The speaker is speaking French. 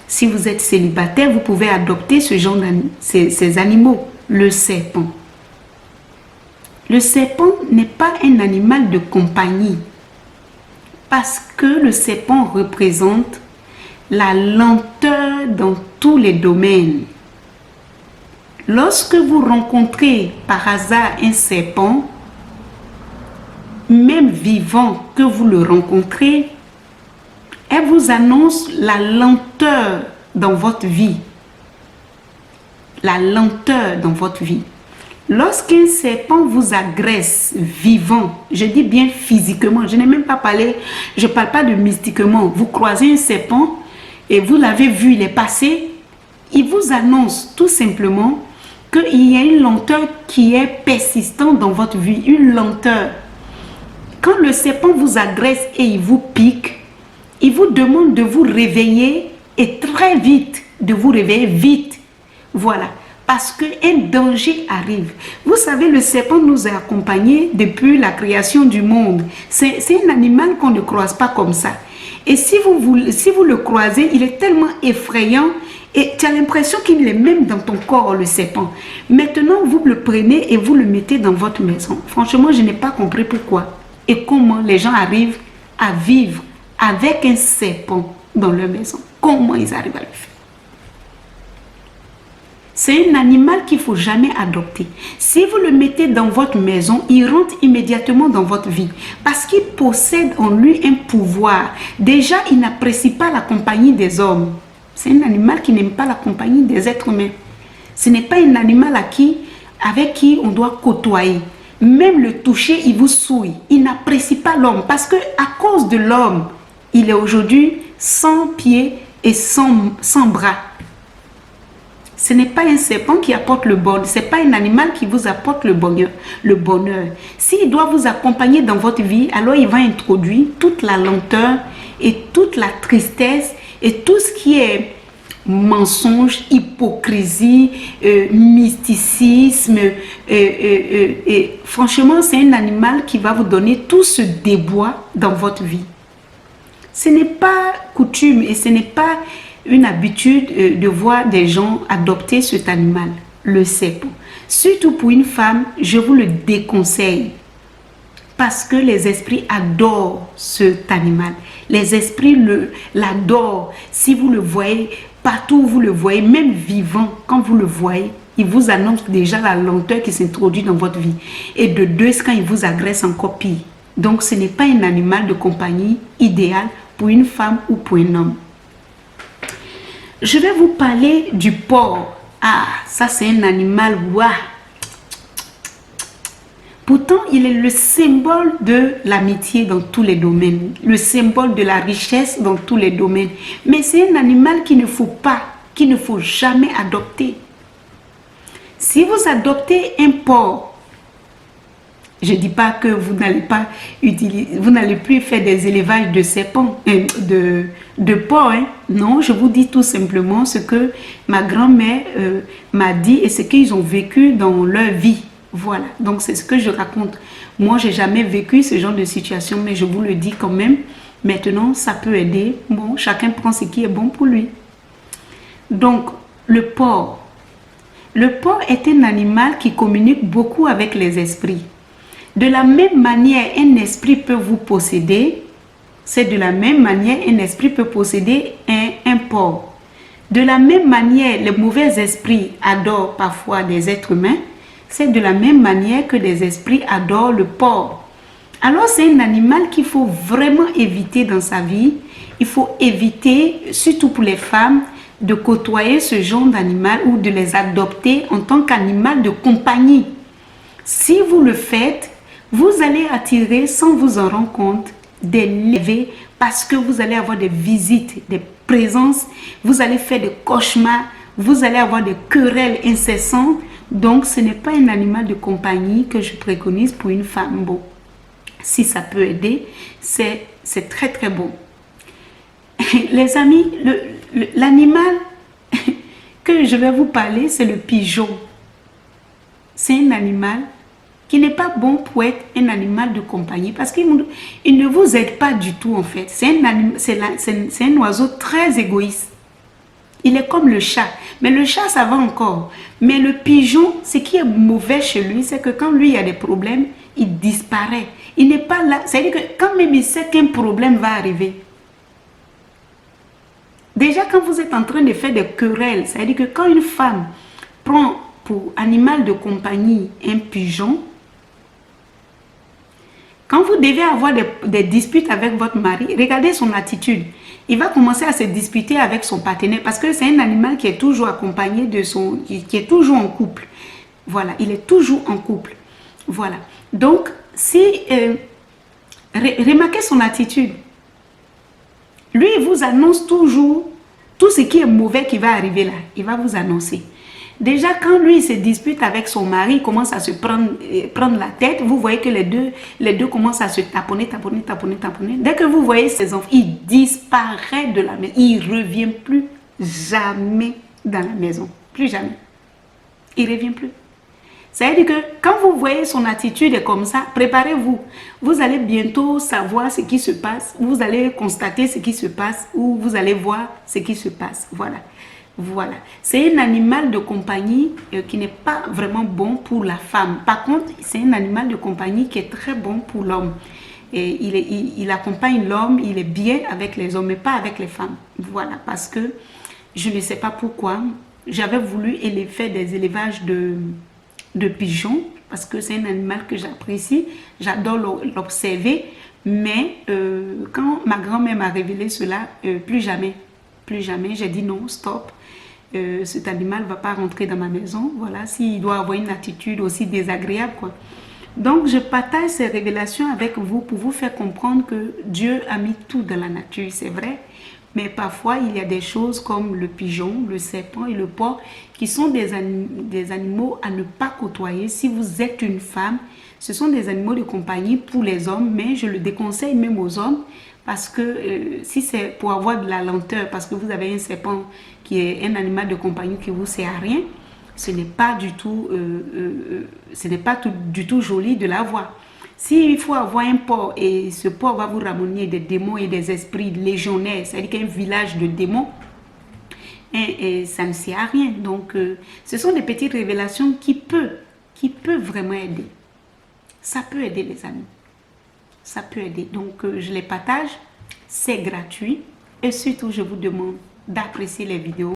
Si vous êtes célibataire, vous pouvez adopter ces animaux. Le serpent. Le serpent n'est pas un animal de compagnie parce que le serpent représente la lenteur dans tous les domaines. Lorsque vous rencontrez par hasard un serpent, même vivant que vous le rencontrez, elle vous annonce la lenteur dans votre vie. La lenteur dans votre vie. Lorsqu'un serpent vous agresse vivant, je dis bien physiquement, je n'ai même pas parlé, je ne parle pas de mystiquement. Vous croisez un serpent et vous l'avez vu, il est passé, il vous annonce tout simplement qu'il y a une lenteur qui est persistante dans votre vie, une lenteur. Quand le serpent vous agresse et il vous pique, il vous demande de vous réveiller et très vite, de vous réveiller vite. Voilà. Parce qu'un danger arrive. Vous savez, le serpent nous a accompagnés depuis la création du monde. C'est un animal qu'on ne croise pas comme ça. Et si vous le croisez, il est tellement effrayant et tu as l'impression qu'il est même dans ton corps, le serpent. Maintenant, vous le prenez et vous le mettez dans votre maison. Franchement, je n'ai pas compris pourquoi et comment les gens arrivent à vivre avec un serpent dans leur maison. Comment ils arrivent à le faire? C'est un animal qu'il ne faut jamais adopter. Si vous le mettez dans votre maison, il rentre immédiatement dans votre vie parce qu'il possède en lui un pouvoir. Déjà, il n'apprécie pas la compagnie des hommes. C'est un animal qui n'aime pas la compagnie des êtres humains. Ce n'est pas un animal avec qui on doit côtoyer. Même le toucher, il vous souille. Il n'apprécie pas l'homme parce qu'à cause de l'homme, il est aujourd'hui sans pieds et sans bras. Ce n'est pas un serpent qui apporte le bonheur. Ce n'est pas un animal qui vous apporte le bonheur. S'il doit vous accompagner dans votre vie, alors il va introduire toute la lenteur et toute la tristesse et tout ce qui est mensonge, hypocrisie, mysticisme. Et franchement, c'est un animal qui va vous donner tout ce débois dans votre vie. Ce n'est pas coutume et ce n'est pas une habitude de voir des gens adopter cet animal, le serpent. Surtout pour une femme, je vous le déconseille parce que les esprits adorent cet animal. Les esprits l'adorent. Si vous le voyez, partout où vous le voyez, même vivant, quand vous le voyez, il vous annonce déjà la lenteur qui s'introduit dans votre vie. Et de deux, quand il vous agresse encore pire. Donc ce n'est pas un animal de compagnie idéal pour une femme ou pour un homme. Je vais vous parler du porc. Ah, ça c'est un animal, waouh. Pourtant, il est le symbole de l'amitié dans tous les domaines, le symbole de la richesse dans tous les domaines. Mais c'est un animal qu'il ne faut jamais adopter. Si vous adoptez un porc, je ne dis pas que vous n'allez plus faire des élevages de serpents, de porcs. Hein. Non, je vous dis tout simplement ce que ma grand-mère m'a dit et ce qu'ils ont vécu dans leur vie. Voilà, donc c'est ce que je raconte. Moi, je n'ai jamais vécu ce genre de situation, mais je vous le dis quand même. Maintenant, ça peut aider. Bon, chacun prend ce qui est bon pour lui. Donc, le porc. Le porc est un animal qui communique beaucoup avec les esprits. De la même manière, un esprit peut vous posséder. C'est de la même manière, un esprit peut posséder un porc. De la même manière, les mauvais esprits adorent parfois des êtres humains. C'est de la même manière que des esprits adorent le porc. Alors, c'est un animal qu'il faut vraiment éviter dans sa vie. Il faut éviter, surtout pour les femmes, de côtoyer ce genre d'animal ou de les adopter en tant qu'animal de compagnie. Si vous le faites, vous allez attirer, sans vous en rendre compte, des levées parce que vous allez avoir des visites, des présences, vous allez faire des cauchemars, vous allez avoir des querelles incessantes. Donc, ce n'est pas un animal de compagnie que je préconise pour une femme. Bon, si ça peut aider, c'est très très bon. Les amis, l'animal que je vais vous parler, c'est le pigeon. C'est un animal qui n'est pas bon pour être un animal de compagnie parce qu'il ne vous aide pas du tout en fait. C'est un oiseau très égoïste. Il est comme le chat. Mais le chat, ça va encore. Mais le pigeon, ce qui est mauvais chez lui, c'est que quand lui, il y a des problèmes, il disparaît. Il n'est pas là. C'est-à-dire que quand même il sait qu'un problème va arriver. Déjà, quand vous êtes en train de faire des querelles, c'est-à-dire que quand une femme prend pour animal de compagnie un pigeon, quand vous devez avoir des disputes avec votre mari, regardez son attitude. Il va commencer à se disputer avec son partenaire parce que c'est un animal qui est toujours accompagné de son... qui est toujours en couple. Voilà, il est toujours en couple. Voilà. Donc, si... remarquez son attitude. Lui, il vous annonce toujours tout ce qui est mauvais qui va arriver là. Il va vous annoncer. Déjà, quand lui se dispute avec son mari, il commence à se prendre la tête. Vous voyez que les deux commencent à se taponner. Dès que vous voyez ces enfants, il disparaît de la maison. Il ne revient plus jamais dans la maison. Plus jamais. Il ne revient plus. C'est-à-dire que quand vous voyez son attitude est comme ça, préparez-vous. Vous allez bientôt savoir ce qui se passe. Vous allez constater ce qui se passe ou vous allez voir ce qui se passe. Voilà. Voilà. C'est un animal de compagnie qui n'est pas vraiment bon pour la femme. Par contre, c'est un animal de compagnie qui est très bon pour l'homme. Et il accompagne l'homme, il est bien avec les hommes, mais pas avec les femmes. Voilà. Parce que je ne sais pas pourquoi. J'avais voulu faire des élevages de pigeons parce que c'est un animal que j'apprécie. J'adore l'observer. Mais quand ma grand-mère m'a révélé cela, plus jamais. Plus jamais. J'ai dit non, stop. Cet animal ne va pas rentrer dans ma maison. Voilà, s'il doit avoir une attitude aussi désagréable, quoi. Donc, je partage ces révélations avec vous pour vous faire comprendre que Dieu a mis tout dans la nature, c'est vrai. Mais parfois, il y a des choses comme le pigeon, le serpent et le porc qui sont des animaux à ne pas côtoyer. Si vous êtes une femme, ce sont des animaux de compagnie pour les hommes, mais je le déconseille même aux hommes parce que si c'est pour avoir de la lenteur, parce que vous avez un serpent qui est un animal de compagnie qui vous sert à rien, ce n'est pas du tout, du tout joli de l'avoir. S'il faut avoir un porc et ce porc va vous ramener des démons et des esprits légionnaires, c'est-à-dire qu'un village de démons, et ça ne sert à rien. Donc, ce sont des petites révélations qui peuvent vraiment aider. Ça peut aider les amis. Ça peut aider. Donc, je les partage. C'est gratuit. Et surtout, je vous demande d'apprécier les vidéos.